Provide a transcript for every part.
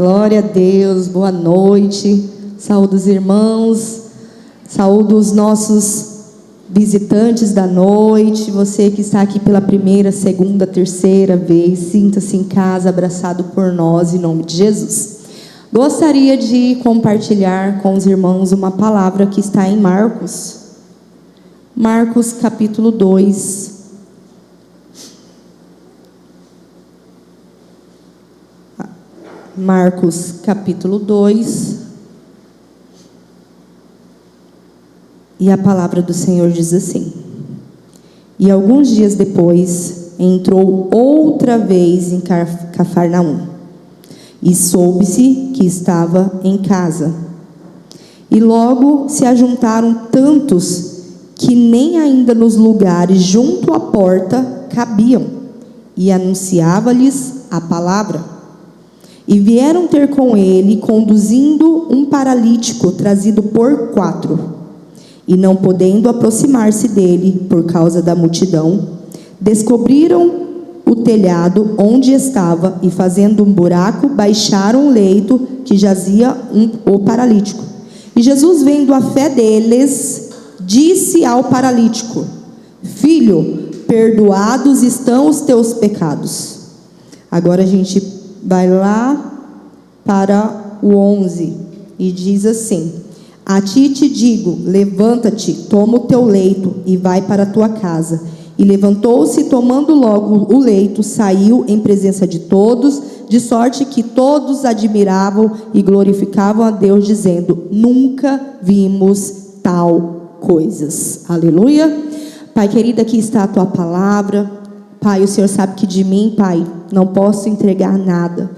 Glória a Deus, boa noite. Saúdo os irmãos, saúdo os nossos visitantes da noite. Você que está aqui pela primeira, segunda, terceira vez, sinta-se em casa, abraçado por nós, em nome de Jesus. Gostaria de compartilhar com os irmãos uma palavra que está em Marcos. Marcos capítulo 2. Marcos capítulo 2, e a palavra do Senhor diz assim: E alguns dias depois entrou outra vez em Cafarnaum, e soube-se que estava em casa. E logo se ajuntaram tantos que nem ainda nos lugares junto à porta cabiam, e anunciava-lhes a palavra. E vieram ter com ele, conduzindo um paralítico trazido por 4. E não podendo aproximar-se dele, por causa da multidão, descobriram o telhado onde estava, e fazendo um buraco, baixaram o leito que jazia o paralítico. E Jesus, vendo a fé deles, disse ao paralítico: Filho, perdoados estão os teus pecados. Agora a gente vai lá para o 11, e diz assim: A ti te digo, levanta-te, toma o teu leito e vai para a tua casa. E levantou-se, tomando logo o leito, saiu em presença de todos, de sorte que todos admiravam e glorificavam a Deus, dizendo: Nunca vimos tal coisas. Aleluia. Pai querido, aqui está a tua palavra. Pai, o Senhor sabe que de mim, Pai, não posso entregar nada,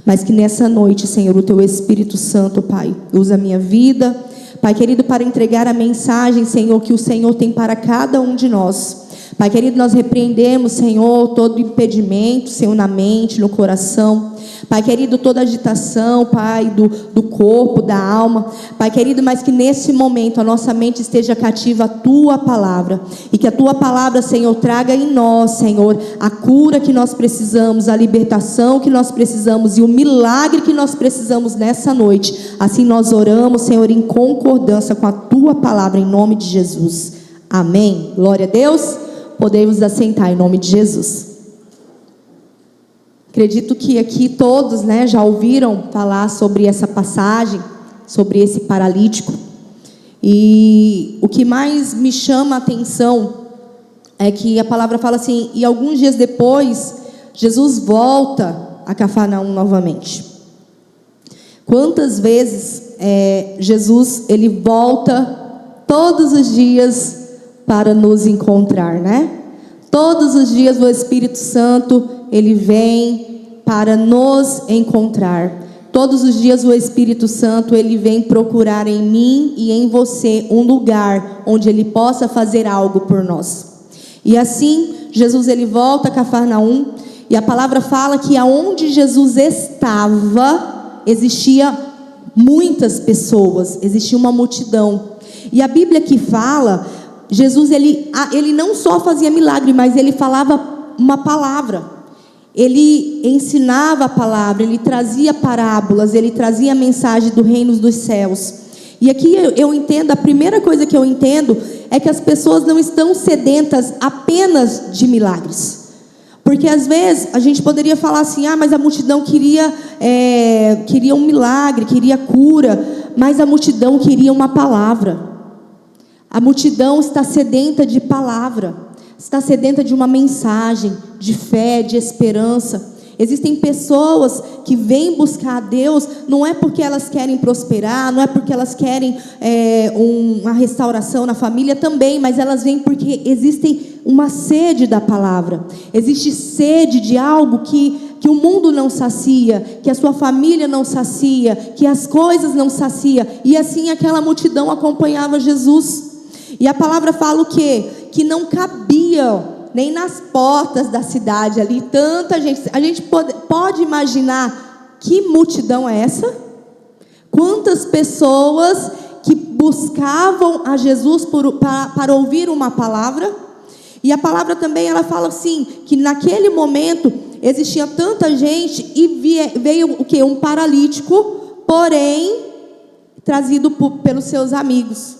mas que nessa noite, Senhor, o Teu Espírito Santo, Pai, usa a minha vida, Pai querido, para entregar a mensagem, Senhor, que o Senhor tem para cada um de nós. Pai querido, nós repreendemos, Senhor, todo impedimento, Senhor, na mente, no coração. Pai querido, toda agitação, Pai, do corpo, da alma. Pai querido, mas que nesse momento a nossa mente esteja cativa à Tua palavra. E que a Tua palavra, Senhor, traga em nós, Senhor, a cura que nós precisamos, a libertação que nós precisamos e o milagre que nós precisamos nessa noite. Assim nós oramos, Senhor, em concordância com a Tua palavra, em nome de Jesus. Amém. Glória a Deus. Podemos assentar em nome de Jesus. Acredito que aqui todos, já ouviram falar sobre essa passagem, sobre esse paralítico. E o que mais me chama a atenção é que a palavra fala assim: e alguns dias depois, Jesus volta a Cafarnaum novamente. Quantas vezes Jesus, ele volta todos os dias para nos encontrar, Todos os dias o Espírito Santo, ele vem para nos encontrar. Todos os dias o Espírito Santo, ele vem procurar em mim e em você um lugar onde ele possa fazer algo por nós. E assim, Jesus, ele volta a Cafarnaum, e a palavra fala que aonde Jesus estava, existia muitas pessoas, existia uma multidão. E a Bíblia que fala, Jesus, ele não só fazia milagre, mas ele falava uma palavra. Ele ensinava a palavra, ele trazia parábolas, ele trazia a mensagem do reino dos céus. E aqui eu entendo, a primeira coisa que eu entendo é que as pessoas não estão sedentas apenas de milagres. Porque às vezes a gente poderia falar assim: mas a multidão queria um milagre, queria cura, mas a multidão queria uma palavra. A multidão está sedenta de palavra, está sedenta de uma mensagem, de fé, de esperança. Existem pessoas que vêm buscar a Deus, não é porque elas querem prosperar, não é porque elas querem uma restauração na família também, mas elas vêm porque existe uma sede da palavra. Existe sede de algo que o mundo não sacia, que a sua família não sacia, que as coisas não sacia. E assim aquela multidão acompanhava Jesus. E a palavra fala o quê? Que não cabia nem nas portas da cidade ali tanta gente. A gente pode imaginar que multidão é essa? Quantas pessoas que buscavam a Jesus para ouvir uma palavra? E a palavra também, ela fala assim, que naquele momento existia tanta gente e veio o quê? Um paralítico, porém trazido pelos seus amigos.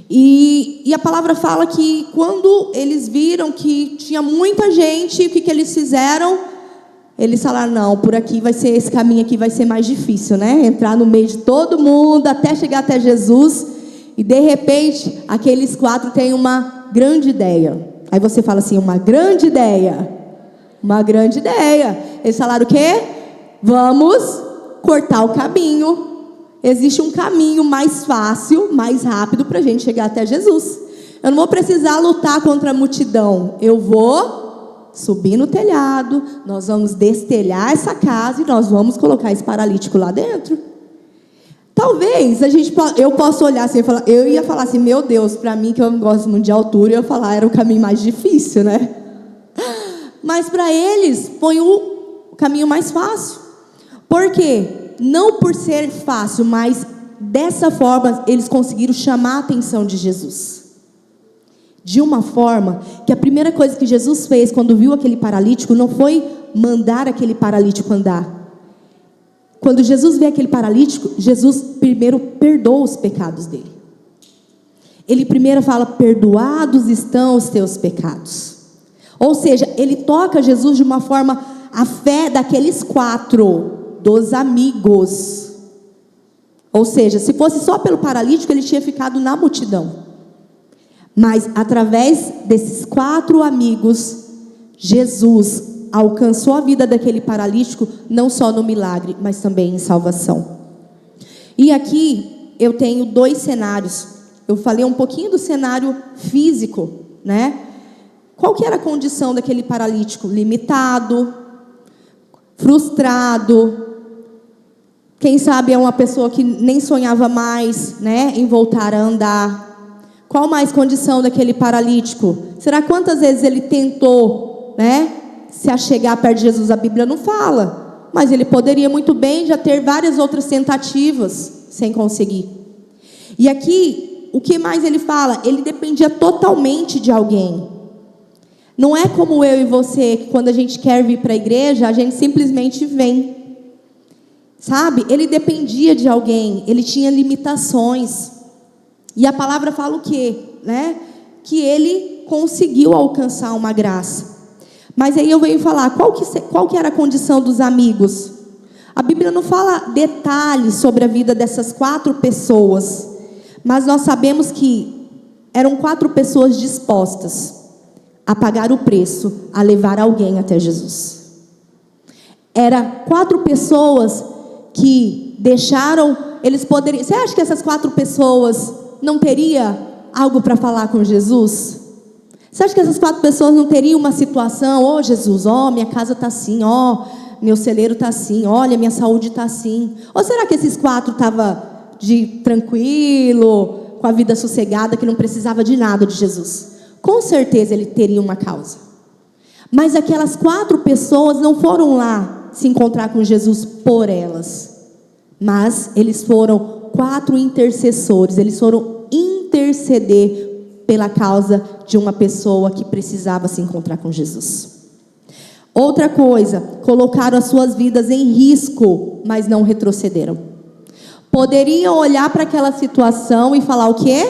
E a palavra fala que quando eles viram que tinha muita gente, o que eles fizeram? Eles falaram, não, por aqui vai ser, esse caminho aqui vai ser mais difícil, né? Entrar no meio de todo mundo, até chegar até Jesus. E de repente, aqueles 4 têm uma grande ideia. Aí você fala assim, uma grande ideia. Uma grande ideia. Eles falaram o quê? Vamos cortar o caminho. Existe um caminho mais fácil, mais rápido para a gente chegar até Jesus. Eu não vou precisar lutar contra a multidão. Eu vou subir no telhado, nós vamos destelhar essa casa e nós vamos colocar esse paralítico lá dentro. Talvez eu possa olhar assim e falar, eu ia falar assim, meu Deus, para mim que eu não gosto muito de altura, eu ia falar, era o caminho mais difícil, né? Mas para eles foi o caminho mais fácil. Por quê? Não por ser fácil, mas dessa forma eles conseguiram chamar a atenção de Jesus. De uma forma que a primeira coisa que Jesus fez quando viu aquele paralítico não foi mandar aquele paralítico andar. Quando Jesus vê aquele paralítico, Jesus primeiro perdoa os pecados dele. Ele primeiro fala, perdoados estão os teus pecados. Ou seja, ele toca Jesus de uma forma, a fé daqueles 4, dos amigos. Ou seja, se fosse só pelo paralítico, ele tinha ficado na multidão. Mas através desses 4 amigos, Jesus alcançou a vida daquele paralítico, não só no milagre, mas também em salvação. E aqui eu tenho 2 cenários. Eu falei um pouquinho do cenário físico, né? Qual que era a condição daquele paralítico? Limitado, frustrado. Quem sabe é uma pessoa que nem sonhava mais, né, em voltar a andar. Qual mais condição daquele paralítico? Será quantas vezes ele tentou, né, se achegar perto de Jesus? A Bíblia não fala, mas ele poderia muito bem já ter várias outras tentativas sem conseguir. E aqui, o que mais ele fala? Ele dependia totalmente de alguém. Não é como eu e você, que quando a gente quer vir para a igreja, a gente simplesmente vem. Sabe? Ele dependia de alguém, ele tinha limitações. E a palavra fala o quê? Né? Que ele conseguiu alcançar uma graça. Mas aí eu venho falar, qual que era a condição dos amigos? A Bíblia não fala detalhes sobre a vida dessas 4 pessoas. Mas nós sabemos que eram 4 pessoas dispostas a pagar o preço, a levar alguém até Jesus. Era 4 pessoas que deixaram, eles poderiam... Você acha que essas 4 pessoas não teriam algo para falar com Jesus? Você acha que essas 4 pessoas não teriam uma situação? Ó, Jesus, ó, minha casa está assim, ó, meu celeiro está assim, olha, minha saúde está assim. Ou será que esses 4 estavam tranquilo, com a vida sossegada, que não precisava de nada de Jesus? Com certeza ele teria uma causa. Mas aquelas 4 pessoas não foram lá se encontrar com Jesus por elas, mas eles foram 4 intercessores. Eles foram interceder pela causa de uma pessoa que precisava se encontrar com Jesus. Outra coisa, colocaram as suas vidas em risco, mas não retrocederam. Poderiam olhar para aquela situação e falar o quê?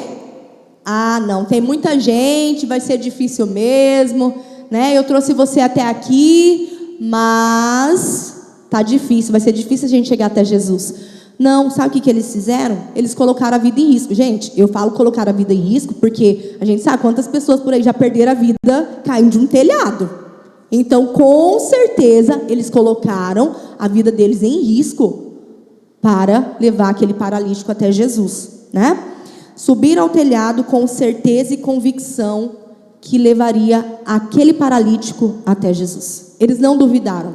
Ah, não, tem muita gente, vai ser difícil mesmo, né? Eu trouxe você até aqui, mas tá difícil, vai ser difícil a gente chegar até Jesus. Não, sabe o que eles fizeram? Eles colocaram a vida em risco. Gente, eu falo colocar a vida em risco porque a gente sabe quantas pessoas por aí já perderam a vida caindo de um telhado. Então, com certeza, eles colocaram a vida deles em risco para levar aquele paralítico até Jesus, né? Subiram ao telhado com certeza e convicção que levaria aquele paralítico até Jesus. Eles não duvidaram.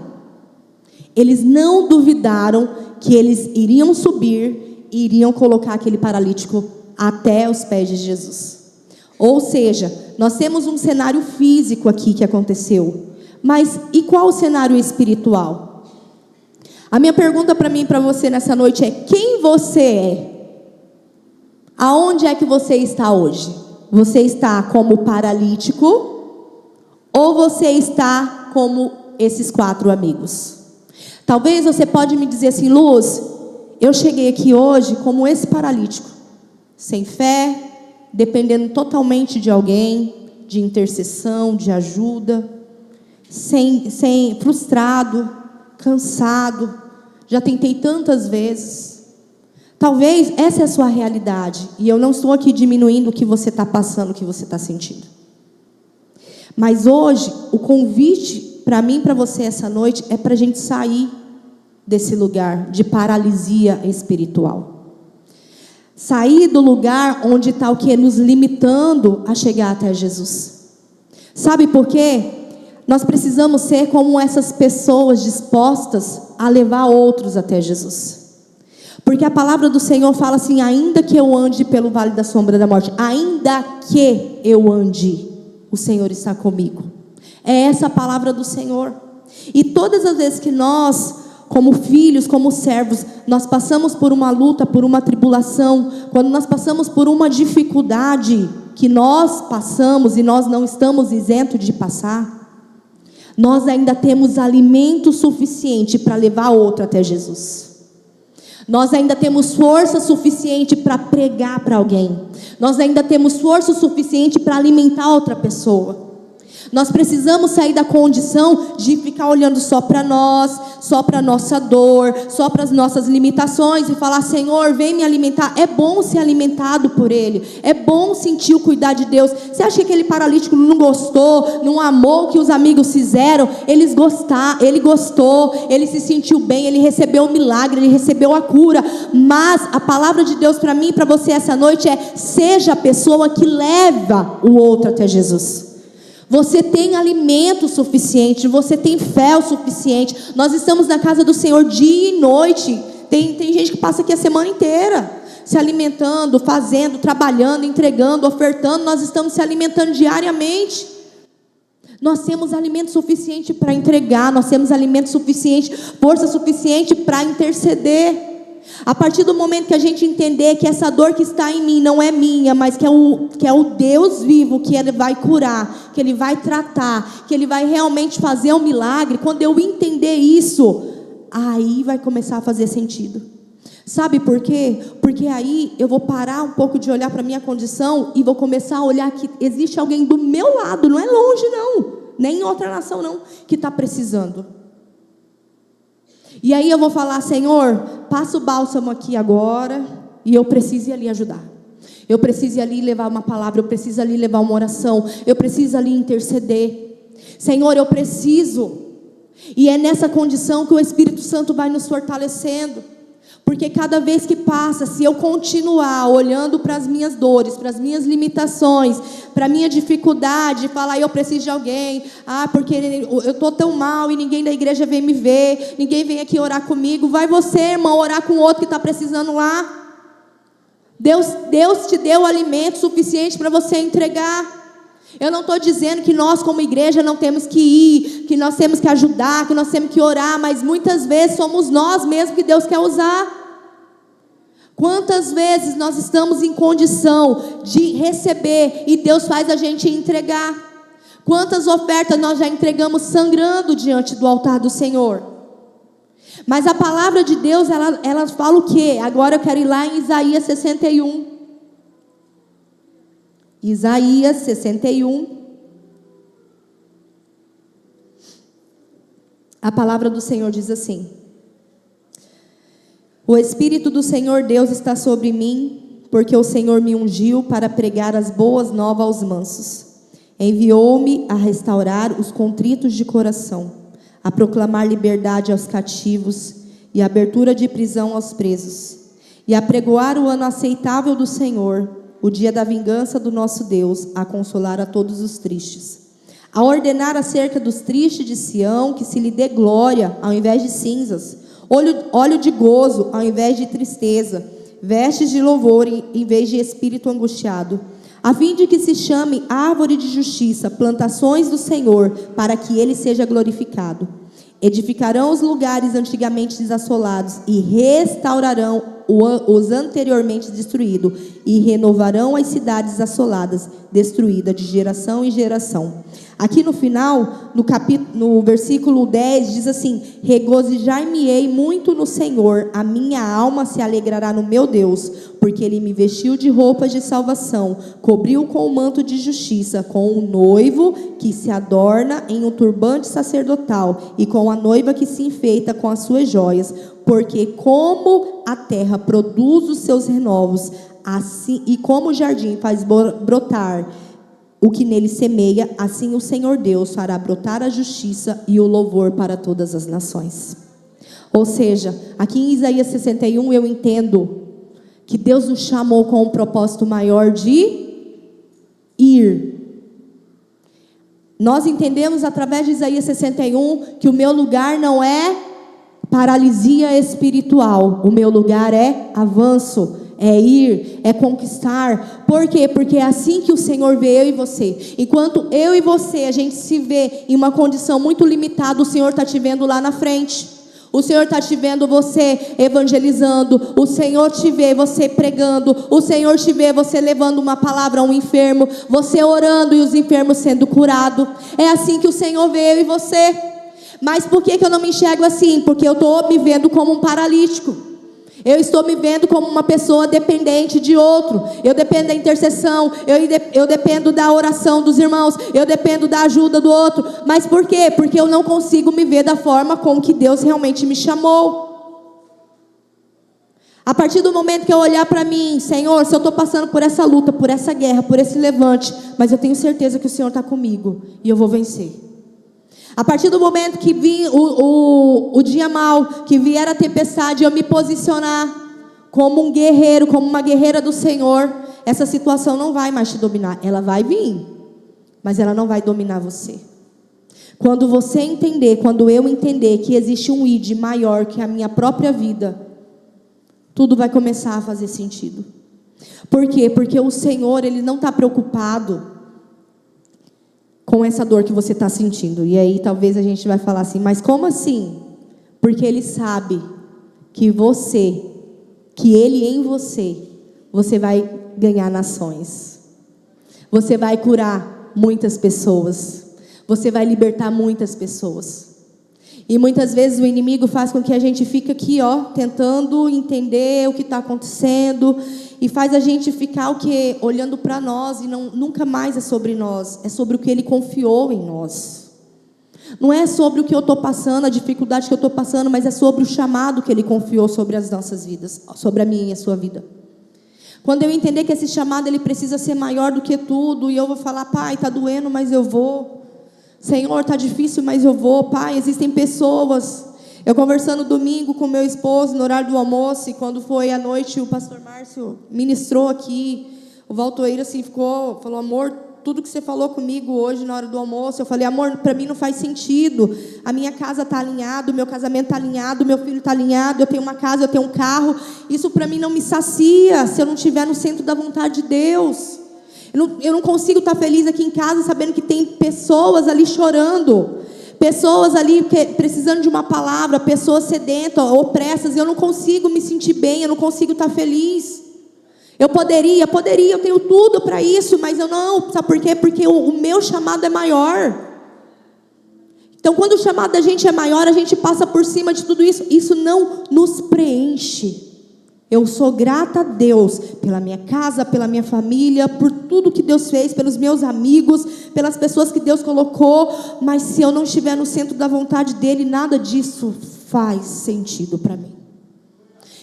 Eles não duvidaram que eles iriam subir e iriam colocar aquele paralítico até os pés de Jesus. Ou seja, nós temos um cenário físico aqui que aconteceu. Mas e qual o cenário espiritual? A minha pergunta para mim e para você nessa noite é: quem você é? Aonde é que você está hoje? Você está como paralítico ou você está como esses 4 amigos? Talvez você pode me dizer assim: Luz, eu cheguei aqui hoje como esse paralítico, sem fé, dependendo totalmente de alguém, de intercessão, de ajuda, frustrado, cansado, já tentei tantas vezes. Talvez essa é a sua realidade, e eu não estou aqui diminuindo o que você está passando, o que você está sentindo. Mas hoje, o convite para mim e para você essa noite é para a gente sair desse lugar de paralisia espiritual. Sair do lugar onde está o que? Nos limitando a chegar até Jesus. Sabe por quê? Nós precisamos ser como essas pessoas dispostas a levar outros até Jesus. Porque a palavra do Senhor fala assim: ainda que eu ande pelo vale da sombra da morte, ainda que eu ande, o Senhor está comigo. É essa a palavra do Senhor. E todas as vezes que nós, como filhos, como servos, nós passamos por uma luta, por uma tribulação, quando nós passamos por uma dificuldade, que nós passamos e nós não estamos isentos de passar, nós ainda temos alimento suficiente para levar outro até Jesus. Nós ainda temos força suficiente para pregar para alguém. Nós ainda temos força suficiente para alimentar outra pessoa. Nós precisamos sair da condição de ficar olhando só para nós, só para a nossa dor, só para as nossas limitações e falar: Senhor, vem me alimentar. É bom ser alimentado por Ele, é bom sentir o cuidar de Deus. Você acha que aquele paralítico não gostou, não amou o que os amigos fizeram? Ele gostou, ele se sentiu bem, ele recebeu o milagre, ele recebeu a cura. Mas a palavra de Deus para mim e para você essa noite é: seja a pessoa que leva o outro até Jesus. Você tem alimento suficiente, você tem fé o suficiente. Nós estamos na casa do Senhor dia e noite. Tem gente que passa aqui a semana inteira se alimentando, fazendo, trabalhando, entregando, ofertando. Nós estamos se alimentando diariamente. Nós temos alimento suficiente para entregar, nós temos alimento suficiente, força suficiente para interceder. A partir do momento que a gente entender que essa dor que está em mim não é minha, mas que é o Deus vivo, que Ele vai curar, que Ele vai tratar, que Ele vai realmente fazer um milagre, quando eu entender isso, aí vai começar a fazer sentido. Sabe por quê? Porque aí eu vou parar um pouco de olhar para a minha condição e vou começar a olhar que existe alguém do meu lado, não é longe não, nem em outra nação não, que está precisando. E aí eu vou falar: Senhor, passa o bálsamo aqui agora, e eu preciso ir ali ajudar. Eu preciso ir ali levar uma palavra, eu preciso ali levar uma oração, eu preciso ali interceder. Senhor, eu preciso. E é nessa condição que o Espírito Santo vai nos fortalecendo. Porque cada vez que passa, se eu continuar olhando para as minhas dores, para as minhas limitações, para a minha dificuldade, falar: eu preciso de alguém, porque eu estou tão mal e ninguém da igreja vem me ver, ninguém vem aqui orar comigo. Vai você, irmão, orar com outro que está precisando lá. Deus te deu alimento suficiente para você entregar. Eu não estou dizendo que nós como igreja não temos que ir, que nós temos que ajudar, que nós temos que orar, mas muitas vezes somos nós mesmos que Deus quer usar. Quantas vezes nós estamos em condição de receber e Deus faz a gente entregar? Quantas ofertas nós já entregamos sangrando diante do altar do Senhor? Mas a palavra de Deus, ela fala o quê? Agora eu quero ir lá em Isaías 61. Isaías 61. A palavra do Senhor diz assim: o Espírito do Senhor Deus está sobre mim, porque o Senhor me ungiu para pregar as boas novas aos mansos. Enviou-me a restaurar os contritos de coração, a proclamar liberdade aos cativos e abertura de prisão aos presos, e a pregoar o ano aceitável do Senhor, o dia da vingança do nosso Deus, a consolar a todos os tristes, a ordenar acerca dos tristes de Sião que se lhe dê glória ao invés de cinzas, óleo de gozo ao invés de tristeza, vestes de louvor em vez de espírito angustiado, a fim de que se chame árvore de justiça, plantações do Senhor, para que Ele seja glorificado. Edificarão os lugares antigamente desassolados e restaurarão os anteriormente destruídos, e renovarão as cidades assoladas, destruídas de geração em geração. Aqui no final, no versículo 10, diz assim: regozijar-me-ei muito no Senhor, a minha alma se alegrará no meu Deus, porque Ele me vestiu de roupas de salvação, cobriu com o manto de justiça, com o noivo que se adorna em um turbante sacerdotal, e com a noiva que se enfeita com as suas joias, porque como a terra produz os seus renovos, assim, e como o jardim faz brotar o que nele semeia, assim o Senhor Deus fará brotar a justiça e o louvor para todas as nações. Ou seja, aqui em Isaías 61 eu entendo que Deus nos chamou com um propósito maior de ir. Nós entendemos através de Isaías 61 que o meu lugar não é paralisia espiritual, o meu lugar é avanço, é ir, é conquistar. Por quê? Porque é assim que o Senhor vê eu e você. Enquanto eu e você, a gente se vê em uma condição muito limitada, o Senhor está te vendo lá na frente. O Senhor está te vendo você evangelizando. O Senhor te vê você pregando. O Senhor te vê você levando uma palavra a um enfermo. Você orando e os enfermos sendo curados. É assim que o Senhor vê eu e você. Mas por que eu não me enxergo assim? Porque eu estou me vendo como um paralítico. Eu estou me vendo como uma pessoa dependente de outro. Eu dependo da intercessão. Eu dependo da oração dos irmãos. Eu dependo da ajuda do outro. Mas por quê? Porque eu não consigo me ver da forma como que Deus realmente me chamou. A partir do momento que eu olhar para mim, Senhor, se eu estou passando por essa luta, por essa guerra, por esse levante, mas eu tenho certeza que o Senhor está comigo e eu vou vencer. A partir do momento que vir o dia mau, que vier a tempestade, eu me posicionar como um guerreiro, como uma guerreira do Senhor, essa situação não vai mais te dominar. Ela vai vir, mas ela não vai dominar você. Quando você entender, quando eu entender que existe um ID maior que a minha própria vida, tudo vai começar a fazer sentido. Por quê? Porque o Senhor, Ele não está preocupado com essa dor que você está sentindo. E aí talvez a gente vai falar assim, mas como assim? Porque Ele sabe que Ele em você, você vai ganhar nações. Você vai curar muitas pessoas. Você vai libertar muitas pessoas. E muitas vezes o inimigo faz com que a gente fique aqui, tentando entender o que está acontecendo. E faz a gente ficar o quê? Olhando para nós e nunca mais é sobre nós. É sobre o que Ele confiou em nós. Não é sobre o que eu estou passando, a dificuldade que eu estou passando, mas é sobre o chamado que Ele confiou sobre as nossas vidas, sobre a minha e a sua vida. Quando eu entender que esse chamado ele precisa ser maior do que tudo, e eu vou falar, Pai, está doendo, mas eu vou. Senhor, está difícil, mas eu vou. Pai, existem pessoas. Eu conversando domingo com meu esposo no horário do almoço, e quando foi à noite o pastor Márcio ministrou aqui, o Valtoeiro assim falou, amor, tudo que você falou comigo hoje na hora do almoço, eu falei, amor, para mim não faz sentido. A minha casa está alinhada, o meu casamento está alinhado, o meu filho está alinhado, eu tenho uma casa, eu tenho um carro. Isso para mim não me sacia se eu não estiver no centro da vontade de Deus. Eu não consigo estar feliz aqui em casa sabendo que tem pessoas ali chorando. Pessoas ali precisando de uma palavra, pessoas sedentas, opressas, eu não consigo me sentir bem, eu não consigo estar feliz. Eu poderia, eu tenho tudo para isso, mas eu não, sabe por quê? Porque o meu chamado é maior. Então quando o chamado da gente é maior, a gente passa por cima de tudo isso, isso não nos preenche. Eu sou grata a Deus pela minha casa, pela minha família, por tudo que Deus fez, pelos meus amigos, pelas pessoas que Deus colocou. Mas se eu não estiver no centro da vontade dEle, nada disso faz sentido para mim.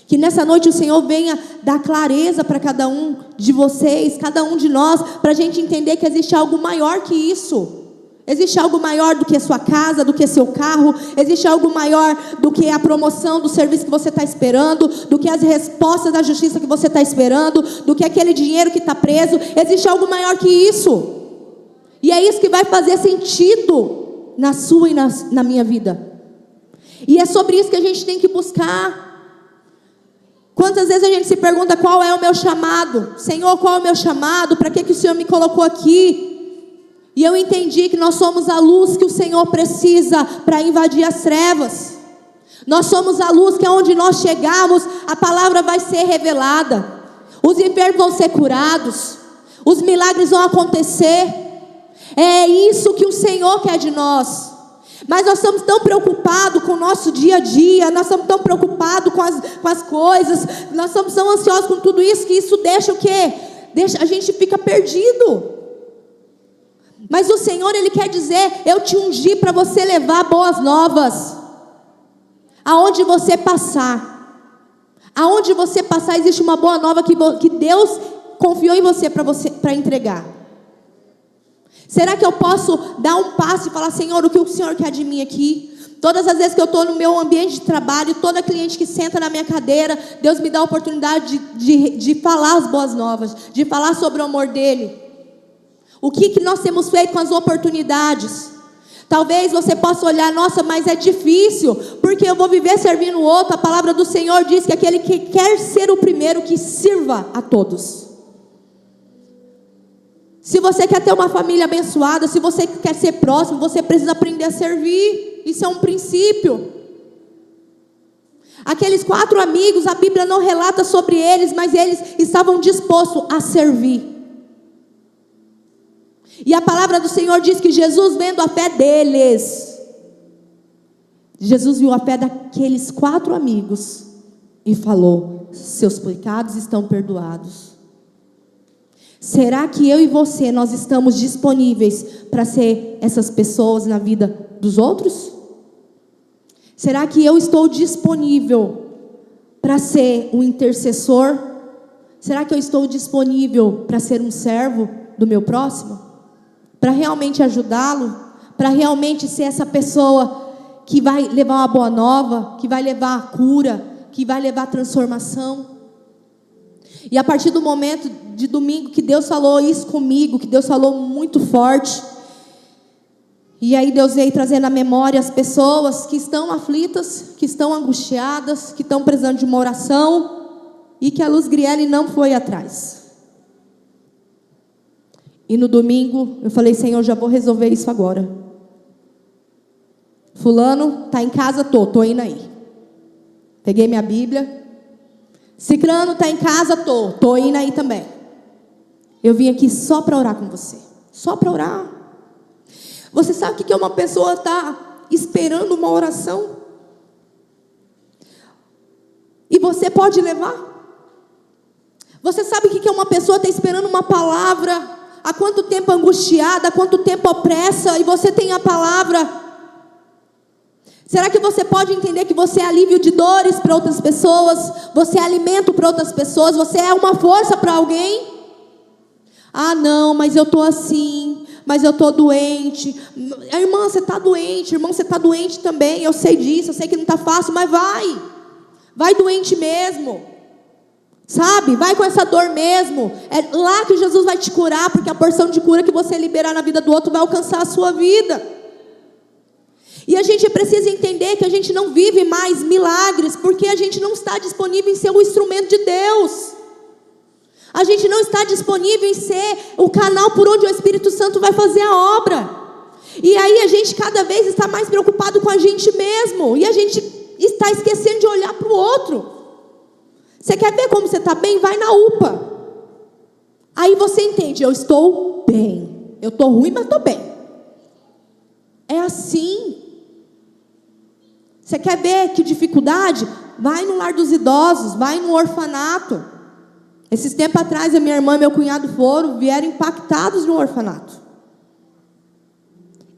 Que nessa noite o Senhor venha dar clareza para cada um de vocês, cada um de nós, para a gente entender que existe algo maior que isso. Existe algo maior do que a sua casa, do que seu carro. Existe algo maior do que a promoção do serviço que você está esperando, do que as respostas da justiça que você está esperando, do que aquele dinheiro que está preso. Existe algo maior que isso. E é isso que vai fazer sentido na sua e na minha vida. E é sobre isso que a gente tem que buscar. Quantas vezes a gente se pergunta qual é o meu chamado? Senhor, qual é o meu chamado? Para que o Senhor me colocou aqui? E eu entendi que nós somos a luz que o Senhor precisa para invadir as trevas. Nós somos a luz que aonde nós chegarmos, a palavra vai ser revelada. Os enfermos vão ser curados. Os milagres vão acontecer. É isso que o Senhor quer de nós. Mas nós estamos tão preocupados com o nosso dia a dia. Nós estamos tão preocupados com as coisas. Nós estamos tão ansiosos com tudo isso, que isso deixa o quê? A gente fica perdido. Mas o Senhor, Ele quer dizer: eu te ungi para você levar boas novas. Aonde você passar, existe uma boa nova que Deus confiou em você para entregar. Será que eu posso dar um passo e falar: Senhor, o que o Senhor quer de mim aqui? Todas as vezes que eu estou no meu ambiente de trabalho, toda cliente que senta na minha cadeira, Deus me dá a oportunidade de falar as boas novas, de falar sobre o amor dEle. O que nós temos feito com as oportunidades? Talvez você possa olhar: nossa, mas é difícil, porque eu vou viver servindo o outro. A palavra do Senhor diz que aquele que quer ser o primeiro, que sirva a todos. Se você quer ter uma família abençoada, se você quer ser próximo, você precisa aprender a servir. Isso é um princípio. Aqueles 4 amigos, a Bíblia não relata sobre eles, mas eles estavam dispostos a servir. E a palavra do Senhor diz que Jesus, vendo a fé deles, Jesus viu a fé daqueles 4 amigos e falou: seus pecados estão perdoados. Será que eu e você, nós estamos disponíveis para ser essas pessoas na vida dos outros? Será que eu estou disponível para ser um intercessor? Será que eu estou disponível para ser um servo do meu próximo? Para realmente ajudá-lo? Para realmente ser essa pessoa que vai levar uma boa nova, que vai levar a cura, que vai levar a transformação? E a partir do momento de domingo que Deus falou isso comigo, que Deus falou muito forte, e aí Deus veio trazendo à memória as pessoas que estão aflitas, que estão angustiadas, que estão precisando de uma oração, e que a Luz Griele não foi atrás. E no domingo eu falei: Senhor, já vou resolver isso agora. Fulano está em casa, tô indo aí. Peguei minha Bíblia. Cicrano está em casa, tô indo aí também. Eu vim aqui só para orar com você. Só para orar. Você sabe o que uma pessoa está esperando uma oração? E você pode levar? Você sabe o que uma pessoa está esperando uma palavra? Há quanto tempo angustiada, há quanto tempo opressa, e você tem a palavra? Será que você pode entender que você é alívio de dores para outras pessoas? Você é alimento para outras pessoas? Você é uma força para alguém? Ah, não, mas eu estou assim, mas eu estou doente. Irmã, você está doente, irmão, você está doente também. Eu sei disso, eu sei que não está fácil, mas vai doente mesmo. Sabe, vai com essa dor mesmo. É lá que Jesus vai te curar, porque a porção de cura que você liberar na vida do outro vai alcançar a sua vida. E a gente precisa entender que a gente não vive mais milagres, porque a gente não está disponível em ser um instrumento de Deus. A gente não está disponível em ser o canal por onde o Espírito Santo vai fazer a obra. E aí a gente cada vez está mais preocupado com a gente mesmo, e a gente está esquecendo de olhar para o outro. Você quer ver como você está bem? Vai na UPA. Aí você entende: eu estou bem. Eu estou ruim, mas estou bem. É assim. Você quer ver que dificuldade? Vai no lar dos idosos, vai no orfanato. Esses tempos atrás, a minha irmã e meu cunhado vieram impactados no orfanato.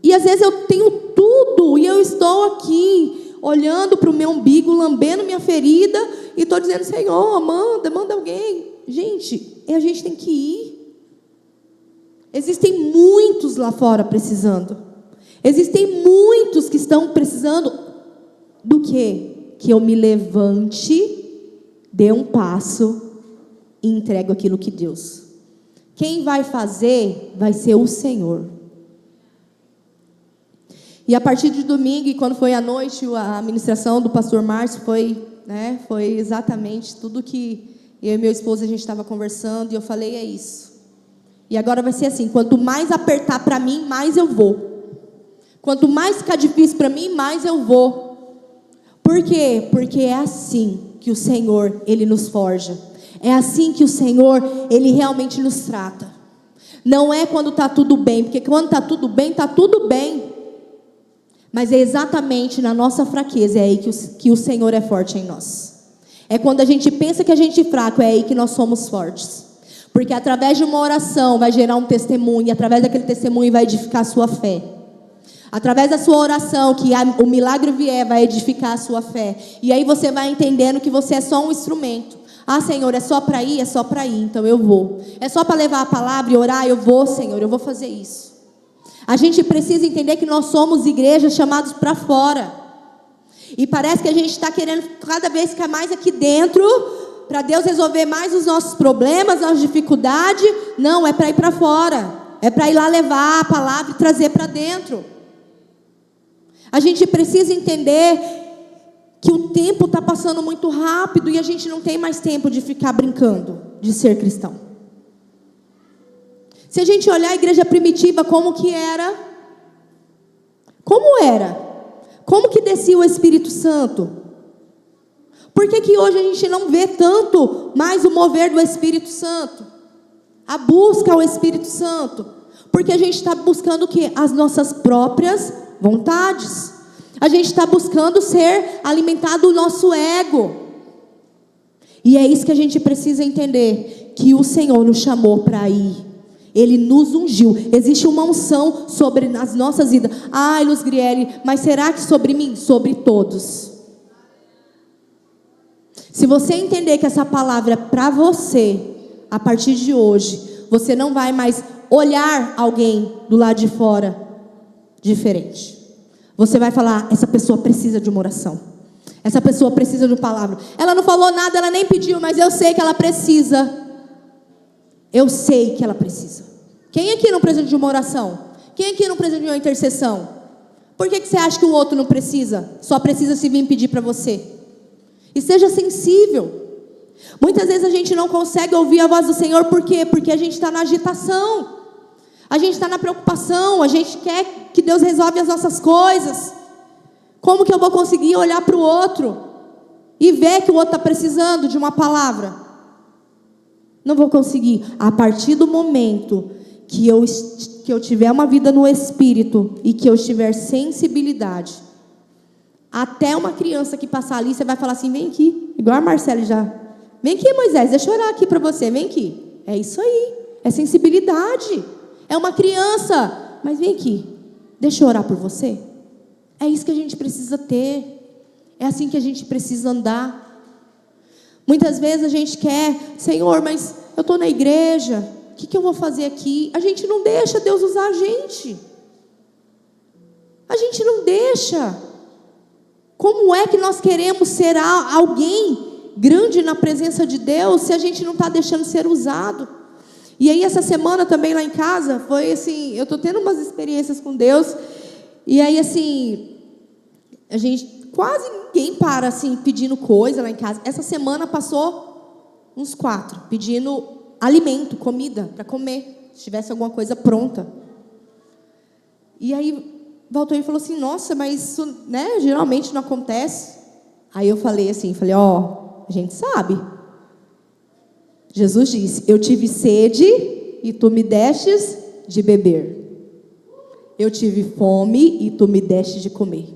E às vezes eu tenho tudo, e eu estou aqui, olhando para o meu umbigo, lambendo minha ferida, e estou dizendo: Senhor, manda alguém. Gente, a gente tem que ir. Existem muitos lá fora precisando. Existem muitos que estão precisando do quê? Que eu me levante, dê um passo e entrego aquilo que Deus. Quem vai fazer vai ser o Senhor. E a partir de domingo, e quando foi à noite, a ministração do pastor Márcio foi exatamente tudo que eu e meu esposo a gente estava conversando, e eu falei: é isso. E agora vai ser assim: quanto mais apertar para mim, mais eu vou. Quanto mais ficar difícil para mim, mais eu vou. Por quê? Porque é assim que o Senhor, Ele nos forja. É assim que o Senhor, Ele realmente nos trata. Não é quando está tudo bem, porque quando está tudo bem, está tudo bem. Mas é exatamente na nossa fraqueza, é aí que o Senhor é forte em nós. É quando a gente pensa que a gente é fraco, é aí que nós somos fortes. Porque através de uma oração vai gerar um testemunho, e através daquele testemunho vai edificar a sua fé. Através da sua oração, que o milagre vier, vai edificar a sua fé. E aí você vai entendendo que você é só um instrumento. Ah, Senhor, é só para ir? É só para ir, então eu vou. É só para levar a palavra e orar? Eu vou, Senhor, eu vou fazer isso. A gente precisa entender que nós somos igrejas chamados para fora. E parece que a gente está querendo cada vez ficar mais aqui dentro, para Deus resolver mais os nossos problemas, nossas dificuldades. Não, é para ir para fora. É para ir lá levar a palavra e trazer para dentro. A gente precisa entender que o tempo está passando muito rápido e a gente não tem mais tempo de ficar brincando de ser cristão. Se a gente olhar a igreja primitiva, como que era? Como era? Como que descia o Espírito Santo? Por que hoje a gente não vê tanto mais o mover do Espírito Santo? A busca ao Espírito Santo? Porque a gente está buscando o quê? As nossas próprias vontades. A gente está buscando ser alimentado o nosso ego. E é isso que a gente precisa entender, que o Senhor nos chamou para ir. Ele nos ungiu. Existe uma unção sobre as nossas vidas. Ai, Luz Griele, mas será que sobre mim? Sobre todos. Se você entender que essa palavra é para você, a partir de hoje, você não vai mais olhar alguém do lado de fora diferente. Você vai falar, essa pessoa precisa de uma oração. Essa pessoa precisa de uma palavra. Ela não falou nada, ela nem pediu, mas eu sei que ela precisa. Eu sei que ela precisa. Quem aqui não precisa de uma oração? Quem aqui não precisa de uma intercessão? Por que você acha que o outro não precisa? Só precisa se vir pedir para você. E seja sensível. Muitas vezes a gente não consegue ouvir a voz do Senhor. Por quê? Porque a gente está na agitação. A gente está na preocupação. A gente quer que Deus resolva as nossas coisas. Como que eu vou conseguir olhar para o outro e ver que o outro está precisando de uma palavra? Não vou conseguir. A partir do momento que eu tiver uma vida no Espírito e que eu tiver sensibilidade, até uma criança que passar ali, você vai falar assim, vem aqui, igual a Marcele já. Vem aqui, Moisés, deixa eu orar aqui para você, vem aqui. É isso aí, é sensibilidade. É uma criança, mas vem aqui, deixa eu orar por você. É isso que a gente precisa ter. É assim que a gente precisa andar. Muitas vezes a gente quer, Senhor, mas eu estou na igreja, o que eu vou fazer aqui? A gente não deixa Deus usar a gente. A gente não deixa. Como é que nós queremos ser alguém grande na presença de Deus se a gente não está deixando ser usado? E aí essa semana também lá em casa, foi assim, eu estou tendo umas experiências com Deus, e aí assim, a gente, quase ninguém para assim, pedindo coisa lá em casa. Essa semana passou uns 4, pedindo alimento, comida, para comer, se tivesse alguma coisa pronta. E aí voltou e falou assim, nossa, mas isso, né, geralmente não acontece. Aí eu falei assim, ó, a gente sabe. Jesus disse, eu tive sede e tu me destes de beber. Eu tive fome e tu me deste de comer.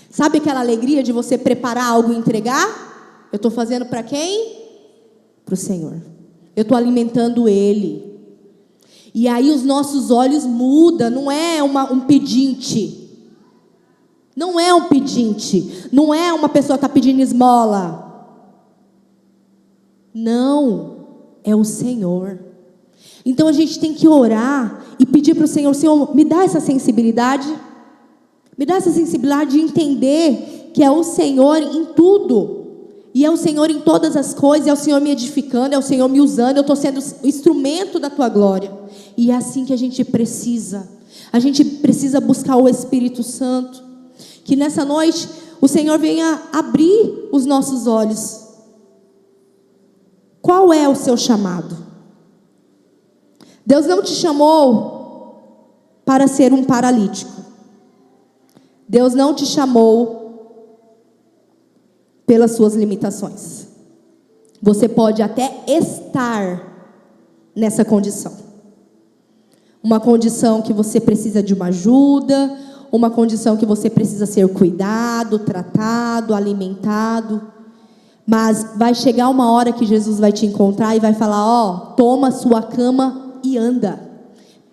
Sabe aquela alegria de você preparar algo e entregar? Eu estou fazendo para quem? Para o Senhor. Eu estou alimentando Ele. E aí os nossos olhos mudam, não é um pedinte. Não é um pedinte. Não é uma pessoa que está pedindo esmola. Não, é o Senhor. Então a gente tem que orar e pedir para o Senhor, Senhor, me dá essa sensibilidade. Me dá essa sensibilidade de entender que é o Senhor em tudo. E é o Senhor em todas as coisas, é o Senhor me edificando, é o Senhor me usando, eu estou sendo instrumento da Tua glória. E é assim que a gente precisa. A gente precisa buscar o Espírito Santo. Que nessa noite o Senhor venha abrir os nossos olhos. Qual é o seu chamado? Deus não te chamou para ser um paralítico. Deus não te chamou pelas suas limitações. Você pode até estar nessa condição. Uma condição que você precisa de uma ajuda, uma condição que você precisa ser cuidado, tratado, alimentado. Mas vai chegar uma hora que Jesus vai te encontrar e vai falar: ó, toma a sua cama e anda.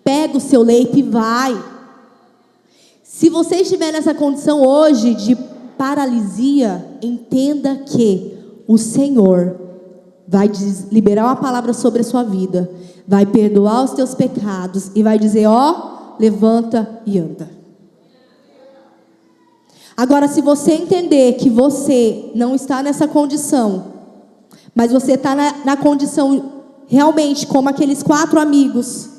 Pega o seu leito e vai. Se você estiver nessa condição hoje de paralisia, entenda que o Senhor vai liberar uma palavra sobre a sua vida, vai perdoar os teus pecados e vai dizer: ó, levanta e anda. Agora, se você entender que você não está nessa condição, mas você está na condição realmente como aqueles 4 amigos,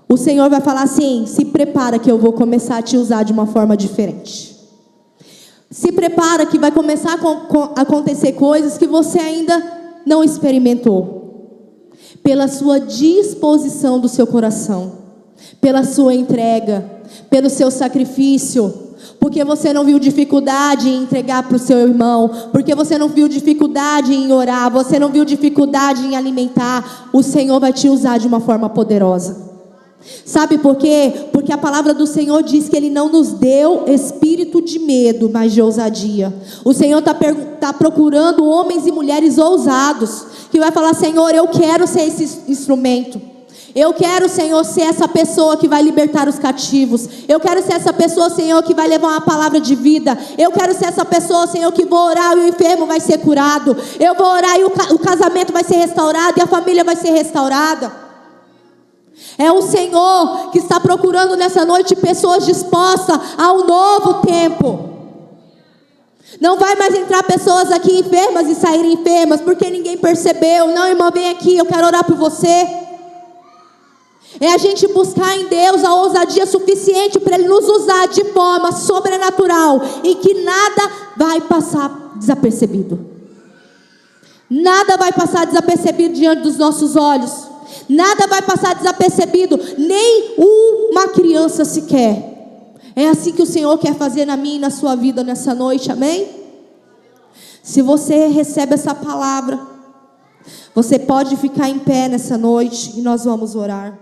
o Senhor vai falar assim: se prepara que eu vou começar a te usar de uma forma diferente. Se prepara que vai começar a acontecer coisas que você ainda não experimentou. Pela sua disposição do seu coração, pela sua entrega, pelo seu sacrifício. Porque você não viu dificuldade em entregar para o seu irmão, porque você não viu dificuldade em orar, você não viu dificuldade em alimentar, o Senhor vai te usar de uma forma poderosa. Sabe por quê? Porque a palavra do Senhor diz que Ele não nos deu espírito de medo, mas de ousadia. O Senhor está procurando homens e mulheres ousados, que vai falar: Senhor, eu quero ser esse instrumento. Eu quero, Senhor, ser essa pessoa que vai libertar os cativos. Eu quero ser essa pessoa, Senhor, que vai levar uma palavra de vida. Eu quero ser essa pessoa, Senhor, que vou orar e o enfermo vai ser curado. Eu vou orar e o casamento vai ser restaurado e a família vai ser restaurada. É o Senhor que está procurando nessa noite pessoas dispostas ao novo tempo. Não vai mais entrar pessoas aqui enfermas e saírem enfermas porque ninguém percebeu. Não, irmã, vem aqui, eu quero orar por você. É a gente buscar em Deus a ousadia suficiente para Ele nos usar de forma sobrenatural e que nada vai passar desapercebido. Nada vai passar desapercebido diante dos nossos olhos. Nada vai passar desapercebido, nem uma criança sequer. É assim que o Senhor quer fazer na minha e na sua vida nessa noite, amém? Se você recebe essa palavra, você pode ficar em pé nessa noite e nós vamos orar.